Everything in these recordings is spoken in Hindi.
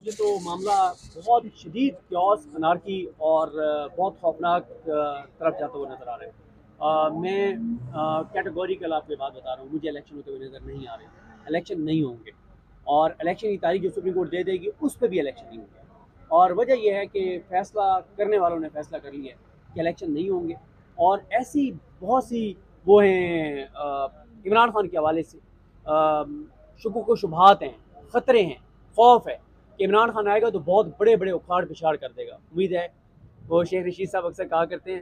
ये तो मामला बहुत ही शदीद क्योस अनारकी और बहुत खौफनाक तरफ जाता हुआ नज़र आ रहा है। मैं कैटेगोरिकल आपको बात बता रहा हूँ, मुझे इलेक्शन होते हुए नज़र नहीं आ रहे। इलेक्शन नहीं होंगे और इलेक्शन की तारीख जो सुप्रीम कोर्ट दे देगी उस पर भी इलेक्शन नहीं होंगे। और वजह यह है कि फ़ैसला करने वालों ने फ़ैसला कर लिया है कि इलेक्शन नहीं होंगे। और ऐसी बहुत सी वो हैं इमरान खान के हवाले से शुकुक व शुबहात हैं, ख़तरे हैं, खौफ है कि इमरान खान आएगा तो बहुत बड़े बड़े उखाड़ पिछाड़ कर देगा। उम्मीद है, वो शेख रशीद साहब अक्सर कहा करते हैं,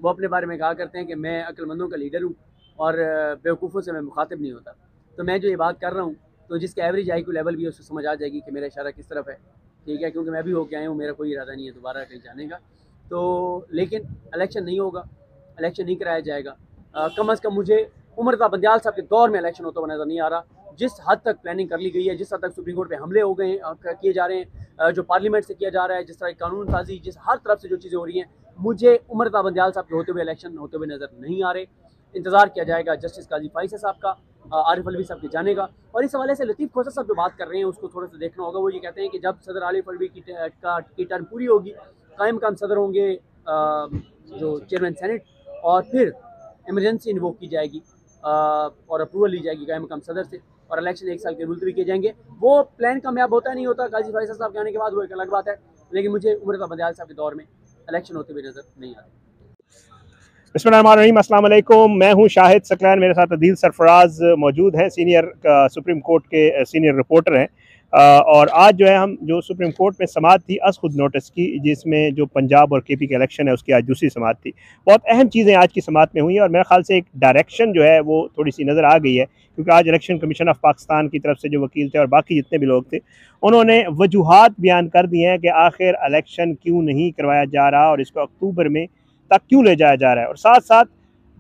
वो अपने बारे में कहा करते हैं कि मैं अक्लमंदों का लीडर हूँ और बेवकूफ़ों से मैं मुखातिब नहीं होता। तो मैं जो ये बात कर रहा हूँ, तो जिसका एवरेज IQ लेवल भी है उसको समझ आ जाएगी कि मेरा इशारा किस तरफ है। ठीक है, क्योंकि मैं भी होके आया हूँ, मेरा कोई इरादा नहीं है दोबारा कहीं जाने का। तो लेकिन इलेक्शन नहीं होगा, इलेक्शन नहीं कराया जाएगा। कम अज़ कम मुझे उमर बंदयाल साहब के दौर में इलेक्शन होता हुआ नज़र नहीं आ रहा। जिस हद तक प्लानिंग कर ली गई है, जिस हद तक सुप्रीम कोर्ट पे हमले हो गए किए जा रहे हैं, जो पार्लियामेंट से किया जा रहा है, जिस तरह कानून साजी, जिस हर तरफ से जो चीज़ें हो रही हैं, मुझे उमर बंदयाल साहब के होते हुए इलेक्शन होते हुए नज़र नहीं आ रहे। इंतज़ार किया जाएगा जस्टिस काजी फाइज़ साहब का, आरिफ अलवी साहब के जाने का। और इस हवाले से लतीफ़ खोसर साहब जो बात कर रहे हैं उसको थोड़ा सा देखना होगा। वो ये कहते हैं कि जब सदर आरिफ अलवी की टर्म पूरी होगी, कायम काम सदर होंगे जो चेयरमैन सेनेट, और फिर इमरजेंसी इन्वोक की जाएगी और अप्रूवल ली जाएगी कायम मकाम सदर से, और इलेक्शन 1 साल के मुलतवी किए जाएंगे। वो प्लान कामयाब होता नहीं होता, काजी फैसल साहब के आने के बाद वो एक अलग बात है। लेकिन मुझे उमर बंदयाल साहब के दौर में इलेक्शन होते हुए नजर नहीं आते। बिस्मिल्लाहिर्रहमानिर्रहीम, अस्सलाम वालेकुम। मैं हूं शाहिद सकलैन, मेरे साथ अदील सरफराज मौजूद हैं, सीनियर सुप्रीम कोर्ट के सीनियर रिपोर्टर हैं। और आज जो है हम जो सुप्रीम कोर्ट में समाअत थी अस खुद नोटिस की, जिसमें जो पंजाब और KP के इलेक्शन है उसकी आज दूसरी समाअत थी। बहुत अहम चीज़ें आज की समाअत में हुई और मेरे ख्याल से एक डायरेक्शन जो है वो थोड़ी सी नज़र आ गई है, क्योंकि आज इलेक्शन कमीशन ऑफ पाकिस्तान की तरफ से जो वकील थे और बाकी जितने भी लोग थे उन्होंने वजूहात बयान कर दिए हैं कि आखिर इलेक्शन क्यों नहीं करवाया जा रहा और इसको अक्टूबर में तक क्यों ले जाया जा रहा है। और साथ साथ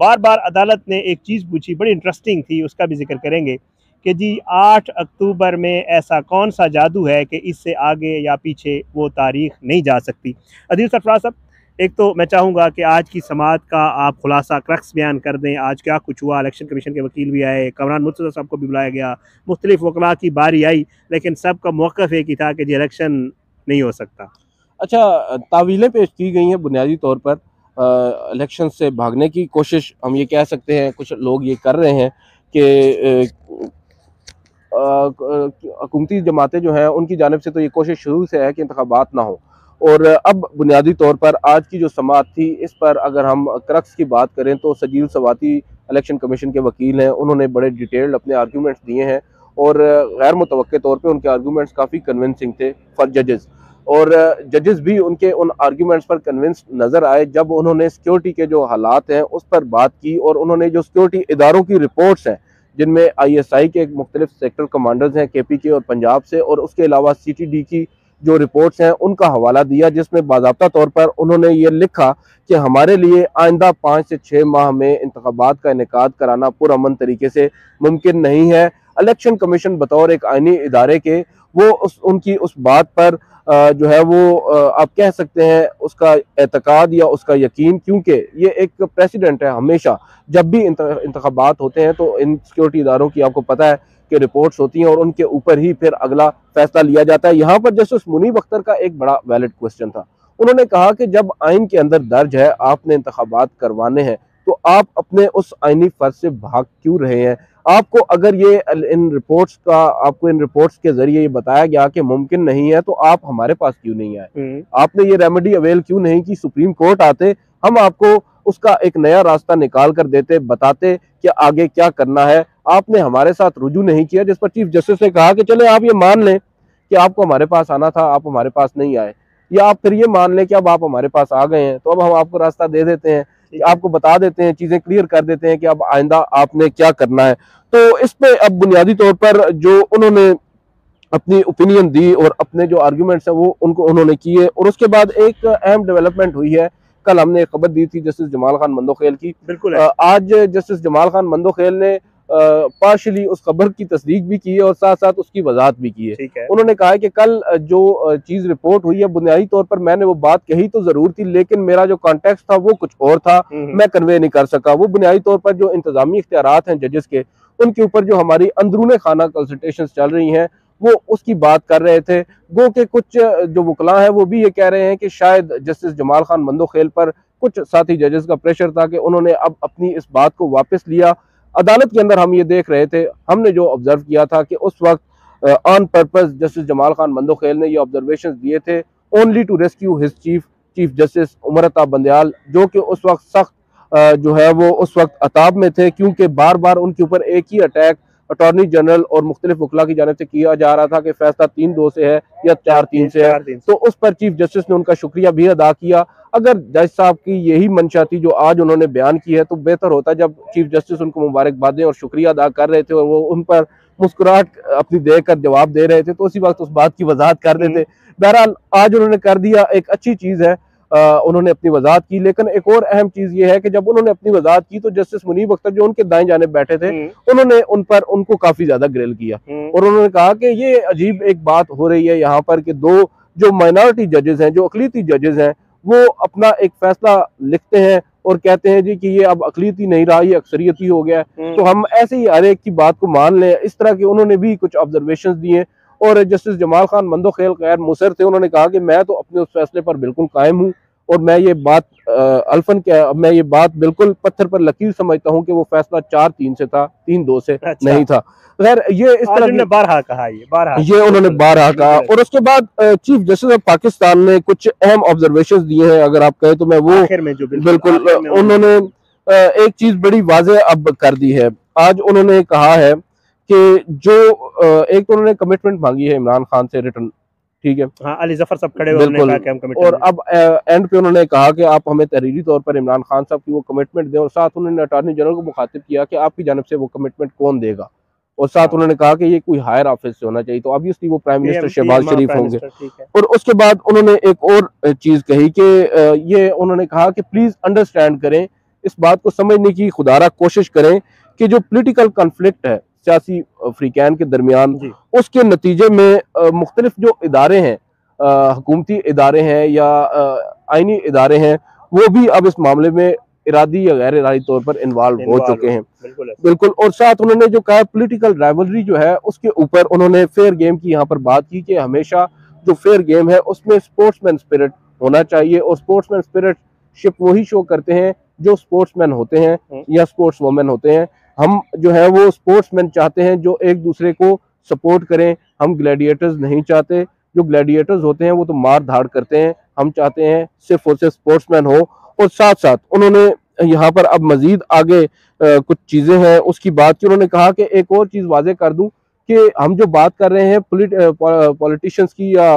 बार बार अदालत ने एक चीज़ पूछी, बड़ी इंटरेस्टिंग थी, उसका भी जिक्र करेंगे कि जी 8 अक्टूबर में ऐसा कौन सा जादू है कि इससे आगे या पीछे वो तारीख नहीं जा सकती। अदील सरफराज साहब, एक तो मैं चाहूँगा कि आज की समाअत का आप खुलासा क्रक्स बयान कर दें, आज क्या कुछ हुआ। इलेक्शन कमीशन के वकील भी आए, कमरान मुर्तज़ा साहब को भी बुलाया गया, मुख्तलिफ वकला की बारी आई, लेकिन सबका मौक़िफ़ एक ही था कि जी इलेक्शन नहीं हो सकता। अच्छा, तावीलें पेश की गई हैं बुनियादी तौर पर इलेक्शन से भागने की कोशिश हम ये कह सकते हैं। कुछ लोग ये कर रहे हैं कि हुकूमती जमातें जो हैं उनकी जानिब से तो ये कोशिश शुरू से है कि इंतखाबात ना हो। और अब बुनियादी तौर पर आज की जो समाअत थी इस पर अगर हम क्रक्स की बात करें तो सजील सवाती इलेक्शन कमीशन के वकील हैं, उन्होंने बड़े डिटेल्ड अपने आर्गूमेंट्स दिए हैं और गैर मुतवक्के तौर पर उनके आर्गूमेंट्स काफ़ी कन्विंसिंग थे फॉर जजेस। और जजेस भी उनके उन आर्ग्यूमेंट्स पर कन्विंस नज़र आए जब उन्होंने सिक्योरिटी के जो हालात हैं उस पर बात की और उन्होंने जो सिक्योरिटी इदारों की रिपोर्ट्स हैं, जिनमें ISI के मुख्तलिफ सेक्टर कमांडर्स हैं KP के और पंजाब से, और उसके अलावा CTD की जो रिपोर्ट्स हैं उनका हवाला दिया, जिसमें बाज़ाब्ता तौर पर उन्होंने ये लिखा कि हमारे लिए आइंदा 5 से 6 माह में इंतखाबात का इनेकाद कराना पुरअमन तरीके से मुमकिन नहीं है। इलेक्शन कमीशन बतौर एक आइनी इदारे के वो उनकी उस बात पर जो है वो आप कह सकते हैं उसका एतकाद या उसका यकीन, क्योंकि ये एक प्रेसिडेंट है। हमेशा जब भी इंतखाबात होते हैं तो इन सिक्योरिटी इदारों की आपको पता है कि रिपोर्ट्स होती हैं और उनके ऊपर ही फिर अगला फैसला लिया जाता है। यहाँ पर जस्टिस मुनीब अख्तर का एक बड़ा वैलिड क्वेश्चन था। उन्होंने कहा कि जब आइन के अंदर दर्ज है आपने इंतखाबात करवाने हैं तो आप अपने उस आइनी फर्ज से भाग क्यों रहे हैं। आपको अगर ये इन रिपोर्ट्स का आपको इन रिपोर्ट्स के जरिए ये बताया गया कि मुमकिन नहीं है तो आप हमारे पास क्यों नहीं आए, आपने ये रेमेडी अवेल क्यों नहीं की। सुप्रीम कोर्ट आते, हम आपको उसका एक नया रास्ता निकाल कर देते, बताते कि आगे क्या करना है। आपने हमारे साथ रुजू नहीं किया, जिस पर चीफ जस्टिस ने कहा कि चले आप ये मान लें कि आपको हमारे पास आना था, आप हमारे पास नहीं आए, या आप फिर ये मान लें कि अब आप हमारे पास आ गए हैं तो अब हम आपको रास्ता दे देते हैं, आपको बता देते हैं, चीजें क्लियर कर देते हैं कि अब आइंदा आपने क्या करना है। तो इस पे अब बुनियादी तौर पर जो उन्होंने अपनी ओपिनियन दी और अपने जो आर्गुमेंट्स हैं वो उनको उन्होंने किए। और उसके बाद एक अहम डेवलपमेंट हुई है, कल हमने खबर दी थी जस्टिस जमाल खान मंदोखेल की। बिल्कुल आज जस्टिस जमाल खान मंदोखेल ने पार्शली उस खबर की तस्दीक भी की है और साथ साथ उसकी वजाहत भी की है। उन्होंने कहा है कि कल जो चीज रिपोर्ट हुई है बुनियादी तौर पर मैंने वो बात कही तो जरूर थी, लेकिन मेरा जो कॉन्टेक्स्ट था वो कुछ और था, मैं कन्वे नहीं कर सका। वो बुनियादी तौर पर जो इंतजामी इख्तियारात हैं जजेस के, उनके ऊपर जो हमारी अंदरूने खाना कंसल्टेशंस चल रही हैं वो उसकी बात कर रहे थे। गो के कुछ जो वकला हैं वो भी ये कह रहे हैं कि शायद जस्टिस जमाल खान मंदोखेल पर कुछ साथी जजेस का प्रेशर था कि उन्होंने अब अपनी इस बात को वापस लिया। अदालत के अंदर हम ये देख रहे थे, हमने जो ऑब्जर्व किया था कि उस वक्त on purpose justice Jamal Khan Mandokhel ने ये ऑब्जर्वेशन दिए थे only to rescue his chief justice Umar Ata Bandial, जो कि उस वक्त सख्त जो है वो उस वक्त अताब में थे, क्योंकि बार बार उनके ऊपर एक ही अटैक अटॉर्नी जनरल और मुख्तलिफ वकला की जानिब से किया जा रहा था कि फैसला 3-2 से है या 4-3 से है। तो उस पर चीफ जस्टिस ने उनका शुक्रिया भी अदा किया। अगर जज साहब की यही मंशा थी जो आज उन्होंने बयान की है, तो बेहतर होता जब चीफ जस्टिस उनको मुबारकबादें और शुक्रिया अदा कर रहे थे और वो उन पर मुस्कुराहट अपनी देकर जवाब दे रहे थे, तो उसी वक्त उस बात की वजाहत कर रहे थे। बहरहाल आज उन्होंने कर दिया, एक अच्छी चीज है, उन्होंने अपनी वजाहत की। लेकिन एक और अहम चीज ये है कि जब उन्होंने अपनी वजाहत की तो जस्टिस मुनीब अख्तर जो उनके दाएं जाने बैठे थे, उन्होंने उनको काफी ज्यादा ग्रिल किया और उन्होंने कहा कि ये अजीब एक बात हो रही है यहाँ पर कि दो जो माइनॉरिटी जजेस हैं, जो अकलीती जजेस हैं, वो अपना एक फैसला लिखते हैं और कहते हैं जी कि ये अब अकलीती नहीं रहा, ये अक्सरियती हो गया है, तो हम ऐसे ही हर एक की बात को मान लें। इस तरह के उन्होंने भी कुछ ऑब्जर्वेशंस दिए और जस्टिस जमाल खान मंदोखेल गैर मुसर थे। उन्होंने कहा कि मैं तो अपने उस फैसले पर बिल्कुल कायम हूँ और मैं ये बात मैं ये बात बिल्कुल पत्थर पर लकीर समझता हूँ कि वो फैसला 4-3 से था, 3-2 से नहीं था। खैर ये इस तरह बारहा कहा, ये उन्होंने बारहा कहा। और उसके बाद चीफ जस्टिस ऑफ पाकिस्तान ने कुछ अहम ऑब्जर्वेशंस दिए हैं, अगर आप कहें तो मैं वो बिल्कुल उन्होंने एक चीज बड़ी वाज़ेह अब कर दी है। आज उन्होंने कहा है कि जो एक तो उन्होंने कमिटमेंट मांगी है इमरान खान से रिटर्न, ठीक है, हाँ, अली जफर साहब खड़े बिल्कुल, और अब एंड पे उन्होंने कहा कि आप हमें तहरीरी तौर पर इमरान खान साहब की वो कमिटमेंट दें और साथ उन्होंने अटॉर्नी जनरल को मुखातिब किया कि आपकी जानिब से वो कमिटमेंट कौन देगा, और साथ उन्होंने कहा कि ये कोई हायर ऑफिस से होना चाहिए, तो ऑब्वियसली वो प्राइम मिनिस्टर शहबाज शरीफ होंगे। और उसके बाद उन्होंने एक और चीज कही कि ये उन्होंने कहा कि प्लीज अंडरस्टैंड करें, इस बात को समझने की खुदारा कोशिश करें कि जो पोलिटिकल कॉन्फ्लिक्ट है सियासी अफ्रीकैन के दरमियान, उसके नतीजे में मुख्तलिफ जो इदारे हैं, हुकूमती इदारे हैं या आइनी इदारे हैं, वो भी अब इस मामले में इरादी या गैर इरादी तौर पर इन्वॉल्व हो चुके हैं। बिल्कुल। और साथ उन्होंने जो कहा पॉलिटिकल राइवलरी जो है उसके ऊपर उन्होंने फेयर गेम की यहाँ पर बात की कि हमेशा जो फेयर गेम है उसमें स्पोर्ट्समैन स्पिरिट होना चाहिए, और स्पोर्ट्समैन स्पिरिट वही शो करते हैं जो स्पोर्ट्समैन होते हैं या स्पोर्ट्स वुमेन होते हैं। हम जो है वो स्पोर्ट्समैन चाहते हैं जो एक दूसरे को सपोर्ट करें, हम ग्लैडिएटर्स नहीं चाहते। जो ग्लैडिएटर्स होते हैं वो तो मार धाड़ करते हैं, हम चाहते हैं सिर्फ और सिर्फ स्पोर्ट्समैन हो। और साथ साथ उन्होंने यहाँ पर अब मजीद आगे कुछ चीजें हैं उसकी बात की। उन्होंने कहा कि एक और चीज वाजे कर दूं कि हम जो बात कर रहे हैं पॉलिटिशियंस की या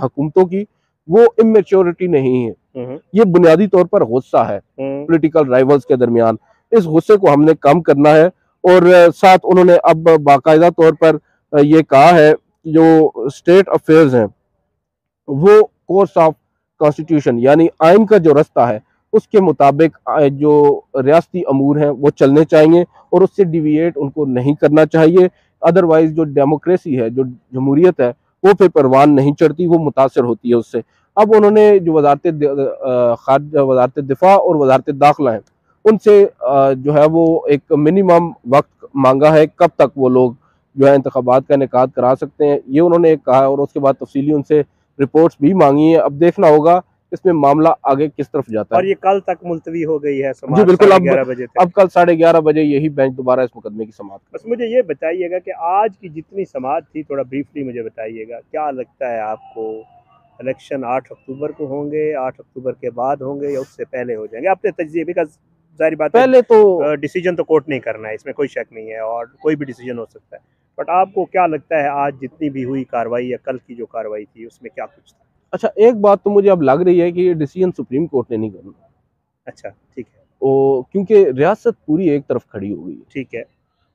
हुकूमतों की, वो इमेच्योरिटी नहीं है, ये बुनियादी तौर पर गुस्सा है पॉलिटिकल राइवल्स के दरमियान। इस गुस्से को हमने कम करना है। और साथ उन्होंने अब बाकायदा तौर पर ये कहा है कि जो स्टेट अफेयर्स हैं वो कोर्स ऑफ कॉन्स्टिट्यूशन यानी आइन का जो रास्ता है उसके मुताबिक जो रियासती अमूर हैं वो चलने चाहिए और उससे डिविएट उनको नहीं करना चाहिए। अदरवाइज जो डेमोक्रेसी है, जो जमहूरियत है, वो फिर परवान नहीं चढ़ती, वो मुतासर होती है उससे। अब उन्होंने जो वजारत दिफा और वजारत दाखिला है उनसे जो है वो एक मिनिमम वक्त मांगा है कब तक वो लोग जो है इंतखाबात का इनेकाद करा सकते हैं, ये उन्होंने एक कहा। और उसके बाद तफसीली उनसे रिपोर्ट्स भी मांगी है। अब देखना होगा इसमें मामला आगे किस तरफ जाता है। और ये कल तक मुलतवी हो गई है जी बिल्कुल, अब कल 11:30 बजे यही बेंच दोबारा इस मुकदमे की समाअत। बस मुझे ये बताइएगा कि आज की जितनी समाअत थी थोड़ा ब्रीफली मुझे बताइएगा, क्या लगता है आपको इलेक्शन 8 अक्टूबर को होंगे, 8 अक्टूबर के बाद होंगे या उससे पहले हो जाएंगे? अपने तजज़िये का जाहिर बात पहले तो डिसीजन तो कोर्ट नहीं करना है, इसमें कोई शक नहीं है और कोई भी डिसीजन हो सकता है, बट आपको क्या लगता है आज जितनी भी हुई कार्रवाई या कल की जो कार्रवाई थी उसमें क्या कुछ था? अच्छा, एक बात तो मुझे अब लग रही है कि ये डिसीजन सुप्रीम कोर्ट ने नहीं करना। अच्छा, ठीक है। क्योंकि रियासत पूरी एक तरफ खड़ी हो गई है। ठीक है,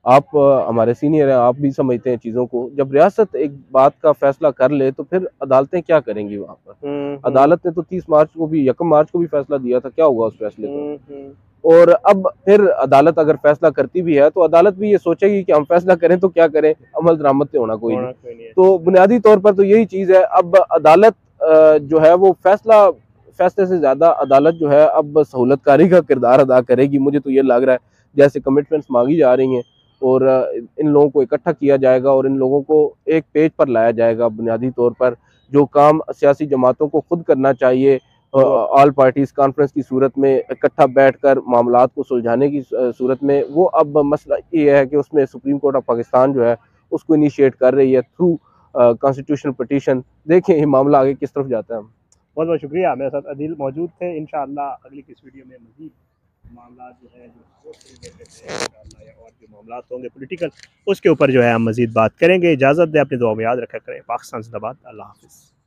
आप हमारे सीनियर हैं, आप भी समझते हैं चीज़ों को। जब रियासत एक बात का फैसला कर ले तो फिर अदालतें क्या करेंगी वहाँ पर? अदालत ने तो 30 मार्च को भी 1 मार्च को भी फैसला दिया था, क्या हुआ उस फैसले को? और अब फिर अदालत अगर फैसला करती भी है तो अदालत भी ये सोचेगी कि हम फैसला करें तो क्या करें, अमल दरामद से होना कोई नहीं। तो बुनियादी तौर पर तो यही चीज़ है। अब अदालत जो है वो फैसले से ज़्यादा अदालत जो है अब सहूलतकारी का किरदार अदा करेगी। मुझे तो ये लग रहा है जैसे कमिटमेंट्स मांगी जा रही हैं और इन लोगों को इकट्ठा किया जाएगा और इन लोगों को एक पेज पर लाया जाएगा। बुनियादी तौर पर जो काम सियासी जमातों को खुद करना चाहिए ऑल पार्टीज कॉन्फ्रेंस की सूरत में इकट्ठा बैठकर मामलात को सुलझाने की सूरत में, वो अब मसला ये है कि उसमें सुप्रीम कोर्ट ऑफ पाकिस्तान जो है उसको इनिशिएट कर रही है थ्रू कॉन्स्टिट्यूशनल पिटीशन। देखें ये मामला आगे किस तरफ जाता है। बहुत बहुत शुक्रिया। मेरे साथ अदील मौजूद थे। इंशाअल्लाह अगली किस वीडियो में मज़ीद मामला जो है जो स्पोर्ट्स से रिलेटेड है इंशाअल्लाह, या और जो मामला होंगे पॉलिटिकल, उसके ऊपर जो है हम मज़ीद बात करेंगे। इजाज़त दें, अपनी दुआ में याद रखा करें। पाकिस्तान जिंदाबाद। अल्लाह हाफ़िज़।